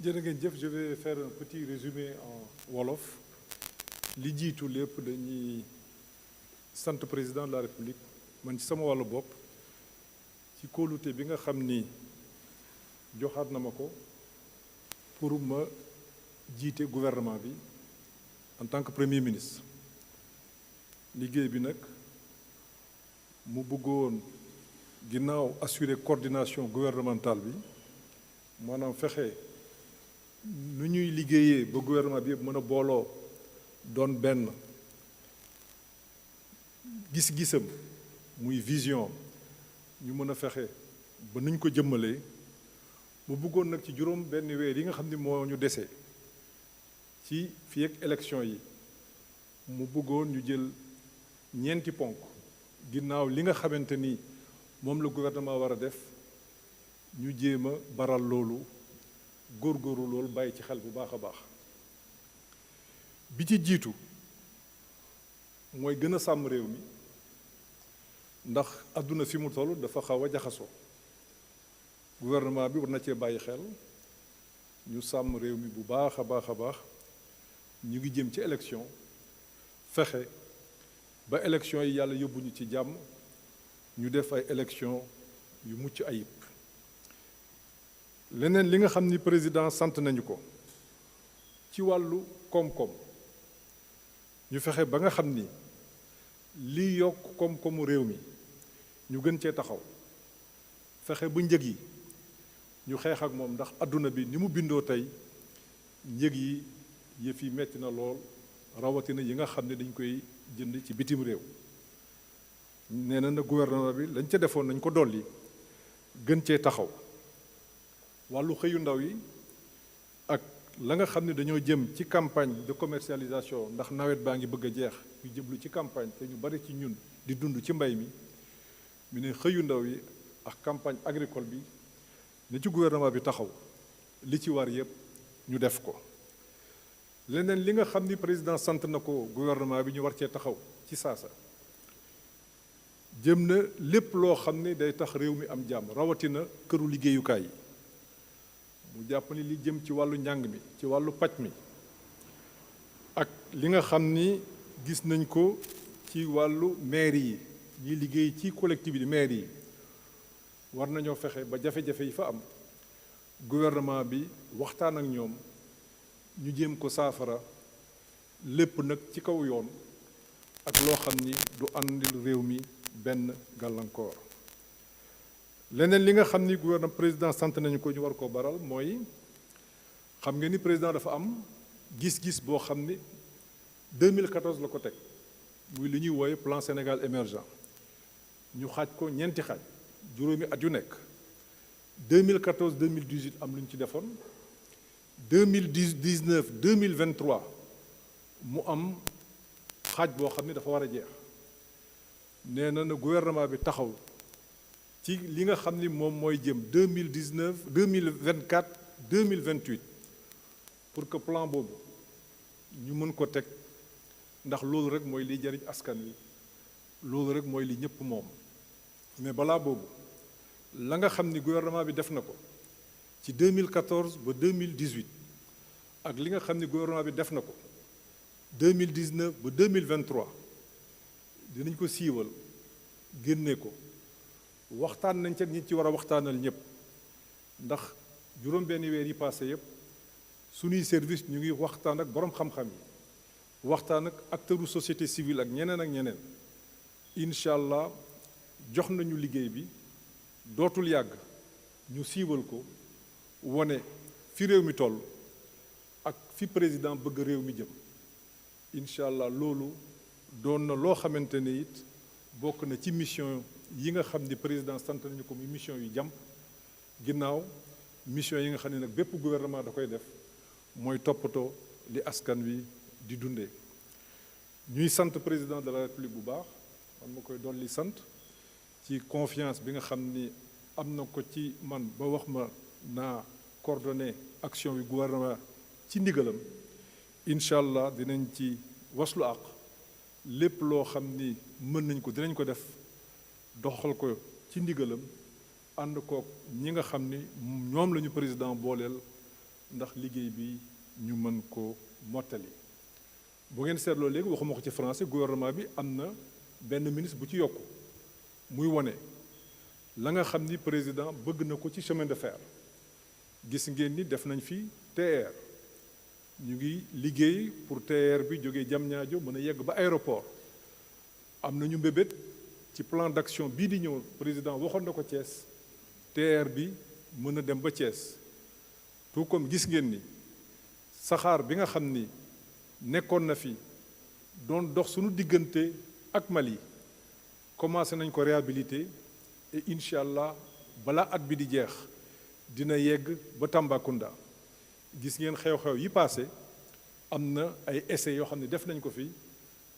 jërë ngeen jëf, je vais faire un petit résumé en wolof. li jiitu lépp dañuy sant président de la république man ci sama wàllu bopp ci kóolute bi nga xam ni joxaat na ma ko pour ma jiite gouvernement bi en tant que premier ministre. liggéey bi nag mu bëggoon ginnaaw assurer coordination gouvernementale bi maanaam fexe nu ñuy liggéeyee ba gouvernement bi yëpp mën a booloo doon benn gis-gisam muy vision ñu mën a fexe ba nuñ ko jëmmalee mu bëggoon nag ci juróom benn weer yi nga xam ni moo ñu dese ci fii ak élection yi mu bëggoon ñu jël ñeenti ponk ginnaaw li nga xamante ni moom la gouvernement war a def ñu jéem a baral loolu góorgóorlu loolu bàyyi ci xel bu baax a baax bi ci jiitu mooy gën a sàmm réew mi ndax àdduna fi mu toll dafa xaw a jaxasoo gouvernement bi war na cee bàyyi xel ñu sàmm réew mi bu baax a baax a baax ñu ngi jëm ci élection fexe ba élection yi yàlla yóbbuñu ci jàmm ñu def ay élection yu mucc ayib. leneen li nga xam ni président sant nañu ko ci wàllu koom-koom ñu fexe ba nga xam ni liy yokk koom-koomu réew mi ñu gën cee taxaw fexe ba njëg yi ñu xeex ak moom ndax àdduna bi ni mu bindoo tey njëg yi yëf yi metti na lool rawatina yi nga xam ne dañ koy jënd ci bitim réew. nee na gouvernement bi lañ ca defoon nañ ko dolli gën cee taxaw wàllu xëyu ndaw yi ak la nga xam ne dañoo jëm ci campagne de commercialisation ndax nawet baa ngi bëgg a jeex ñu jëblu ci campagne te ñu bari ci ñun di dund ci mbay mi mu ne xëyu ndaw yi ak campagne agricole bi ne ci gouvernement bi taxaw li ci war yépp ñu def ko. leneen li nga xam ni président sant na ko gouvernement bi ñu war cee taxaw ci saasa jëm na lépp loo xam ne day tax réew mi am jàmm rawatina këru liggéeyukaay yi mu jàpp ni li jëm ci wàllu njàng mi ci wàllu paj mi ak li nga xam ni gis nañ ko ci wàllu maire yi ñi liggéey ci collectivité maire yi war nañoo fexe ba jafe-jafe yi fa am gouvernement bi waxtaan ak ñoom ñu jéem ko saafara lépp nag ci kaw yoon ak loo xam ni du àndil réew mi benn gàllankoor. leneen li nga xam ni gouvernement président sant nañu ko ñu war koo baral mooy xam nga ni président dafa am gis-gis boo xam ni 2014 la ko teg muy li ñuy wooye plan Sénégal émergent ñu xaaj ko ñeenti xaaj juróomi at yu nekk 2014 2018 am lu ñu ci defoon 2019 2023 mu am xaaj boo xam ni dafa war a jeex. nee na gouvernement bi taxaw ci li nga xam ni moom mooy jëm 2019 2024 2028 pour que plan boobu ñu mën ko teg ndax loolu rek mooy liy jariñ askan wi loolu rek mooy li ñëpp moom. mais balaa boobu la nga xam ni gouvernement bi def na ko ci 2014 ba 2018 ak li nga xam ni gouvernement bi def na ko 2019 ba 2023 dinañ ko siiwal génne ko waxtaan nañ ca ñi ci war a waxtaanal ñëpp ndax juróom-benni weer yi passé yëpp suñuy service ñu ngi waxtaan ak borom xam-xam yi waxtaan ak acteuru société civile ak ñeneen incha allah jox nañu liggéey bi dootul yàgg ñu siiwal ko wone fi réew mi toll ak fi président bëgg réew mi jëm incha allah loolu doon na loo xamante ne it bokk na ci mission yi nga xam ni président sant nañu ko muy mission yu jàmp ginnaaw mission yi nga xam ne nag bépp gouvernement da koy def mooy toppatoo li askan wi di dundee. ñuy sant président de la république bu baax man ma koy dolli sant ci confiance bi nga xam ni am na ko ci man ba wax ma naa coordonner action yu gouvernement ci ndigalam incha allah dinañ ci waslu àq lépp loo xam ni mën nañ ko dinañ ko def doxal ko ci ndigalam ànd kook ñi nga xam ni ñoom la ñu président booleel ndax liggéey bi ñu mën ko mottali. bu ngeen seetloo léegi waxuma ko ci français gouvernement bi am na benn ministre bu ci yokku muy wone la nga xam ni président bëgg na ko ci chemin de fer. gis ngeen ni def nañ fi TER ñu ngi liggéey pour TER bi jógee Diamniadio mën a yegg ba aéroport. am nañu mbébét ci plan d'action bii di ñëw président waxoon na ko Thiès TER bi mën a dem ba Thiès. tout comme gis ngeen ni saxaar bi nga xam ni nekkoon na fi doon dox suñu diggante ak Mali commencé nañ ko réhabiliter et incha allah balaa at bi di jeex dina yegg ba Tambacounda. gis ngeen xew-xew yi passé am na ay essais yoo xam ne def nañ ko fi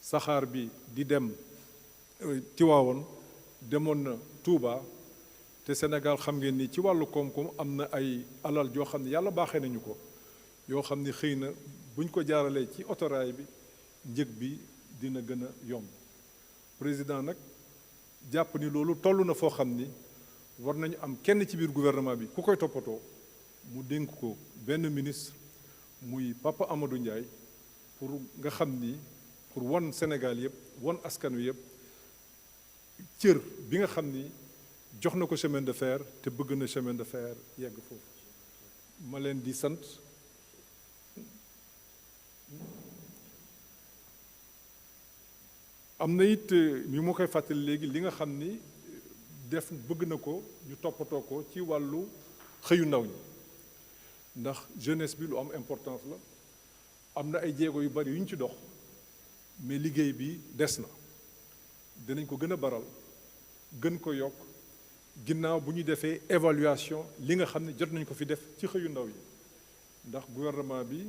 saxaar bi di dem Tivaouane demoon na Touba te Sénégal xam ngeen ni ci wàllu koom-koom am na ay alal yoo xam ne yàlla baaxee nañu ko yoo xam ni xëy na buñ ko jaaralee ci autorail bi njëg bi dina gën a yomb. président nag jàpp ni loolu toll na foo xam ni war nañu am kenn ci biir gouvernement bi ku koy toppatoo mu dénk ko benn ministre muy Papa Amadou Ndiaye pour nga xam ni pour won Sénégal yëpp won askan wi yëpp cër bi nga xam ni jox na ko chemin de fer te bëgg na chemin de fer yegg foofu. ma leen di sant am na it mi mu koy fàttali léegi li nga xam ni def bëgg na ko ñu toppatoo ko ci wàllu xëyu ndaw ñi ndax jeunesse bi lu am importance la. am na ay jéego yu bari yu ñu ci dox mais liggéey bi des na dinañ ko gën a baral gën ko yokk ginnaaw bu ñu defee évaluation li nga xam ne jot nañ ko fi def ci xëyu ndaw yi ndax gouvernement bi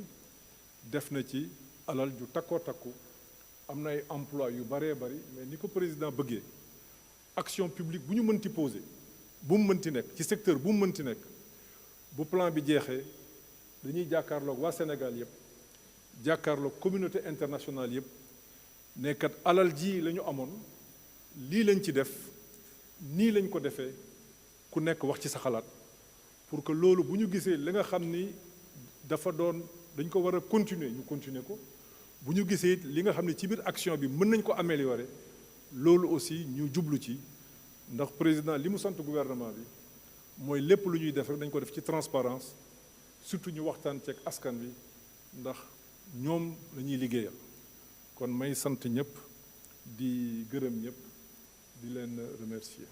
def na ci alal ju takkoo takku am na ay emploi yu baree bari mais ni ko président bëggee action publique bu ñu mënti posé bu mu mënti nekk ci secteur bu mu mënti nekk bu plan bi jeexee dañuy jàkkaarloog waa Sénégal yëpp jàkkaarloog communauté internationale yëpp nekkat alal ji la ñu amoon lii lañ ci def nii lañ ko defee ku nekk wax ci sa xalaat pour que loolu bu ñu gisee li nga xam ni dafa doon dañ ko war a continuer ñu continuer ko bu ñu gisee li nga xam ne ci biir action bi mën nañ ko améliorer loolu aussi ñu jublu ci ndax président li mu sant gouvernement bi mooy lépp lu ñuy def rek dañ ko def ci transparence surtout ñu waxtaan ceeg askan bi ndax ñoom la ñuy liggéeyal kon may sant ñëpp di gërëm ñëpp di leen remercier.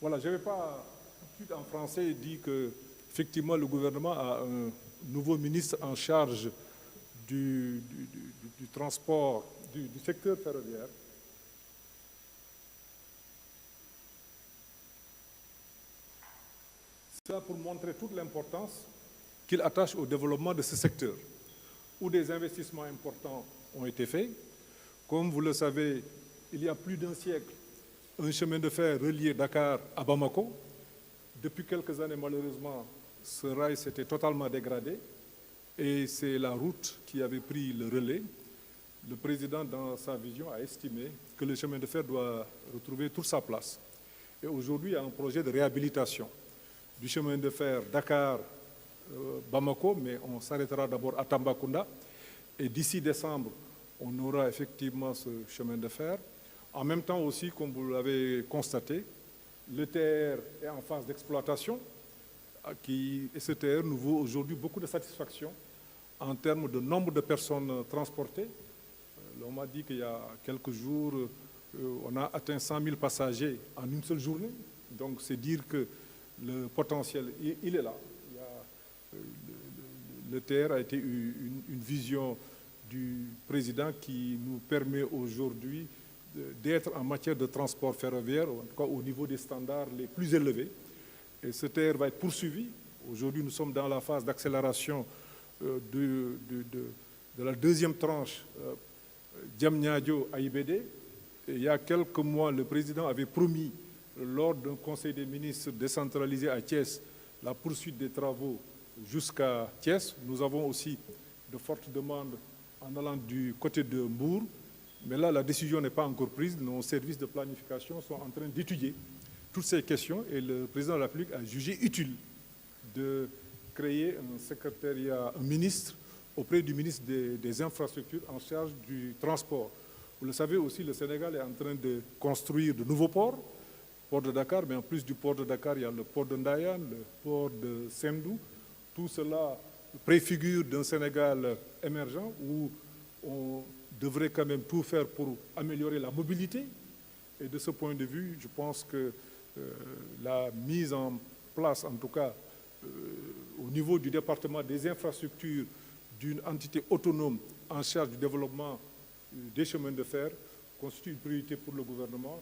Voilà, je ne vais pas tout de suite en français dire que effectivement le gouvernement a un nouveau ministre en charge du transport du secteur ferroviaire. Ça pour montrer toute l'importance qu'il attache au développement de ce secteur, où des investissements importants ont été faits. Comme vous le savez, il y a plus d'un siècle, un chemin de fer relié Dakar à Bamako. Depuis quelques années, malheureusement, ce rail s'était totalement dégradé et c'est la route qui avait pris le relais. Le président, dans sa vision, a estimé que le chemin de fer doit retrouver toute sa place. Et aujourd'hui, il y a un projet de réhabilitation du chemin de fer Dakar-Bamako, mais on s'arrêtera d'abord à Tambacounda. Et d'ici décembre, on aura effectivement ce chemin de fer. En même temps aussi, comme vous l'avez constaté, le TER est en phase d'exploitation et ce TER nous vaut aujourd'hui beaucoup de satisfaction en termes de nombre de personnes transportées. On m'a dit qu'il y a quelques jours, on a atteint 100 000 passagers en une seule journée. Donc c'est dire que le potentiel, il est là. Le TER a été une vision du président qui nous permet aujourd'hui d'être en matière de transport ferroviaire, en tout cas au niveau des standards les plus élevés. Et ce TER va être poursuivi. Aujourd'hui, nous sommes dans la phase d'accélération de la deuxième tranche Diamniadio-AIBD. Et il y a quelques mois, le président avait promis, lors d'un conseil des ministres décentralisé à Thiès, la poursuite des travaux jusqu'à Thiès. Nous avons aussi de fortes demandes en allant du côté de Mbour. Mais là, la décision n'est pas encore prise. Nos services de planification sont en train d'étudier toutes ces questions et le président de la République a jugé utile de créer un secrétariat, un ministre auprès du ministre des Infrastructures en charge du transport. Vous le savez aussi, le Sénégal est en train de construire de nouveaux ports, port de Dakar, mais en plus du port de Dakar, il y a le port de Ndayane, le port de Sendou. Tout cela préfigure d'un Sénégal émergent où on devrait quand même tout faire pour améliorer la mobilité. Et de ce point de vue, je pense que la mise en place, en tout cas au niveau du département des infrastructures, d'une entité autonome en charge du développement des chemins de fer constitue une priorité pour le gouvernement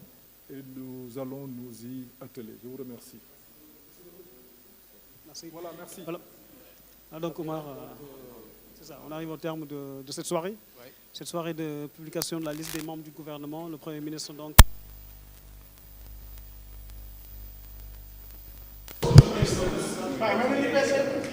et nous allons nous y atteler. Je vous remercie. Merci. Voilà, merci. Voilà. Ah, donc Omar, c'est ça, on arrive au terme de cette soirée. Oui. Cette soirée de publication de la liste des membres du gouvernement. Le Premier ministre donc... Vai, vai, vai, vai.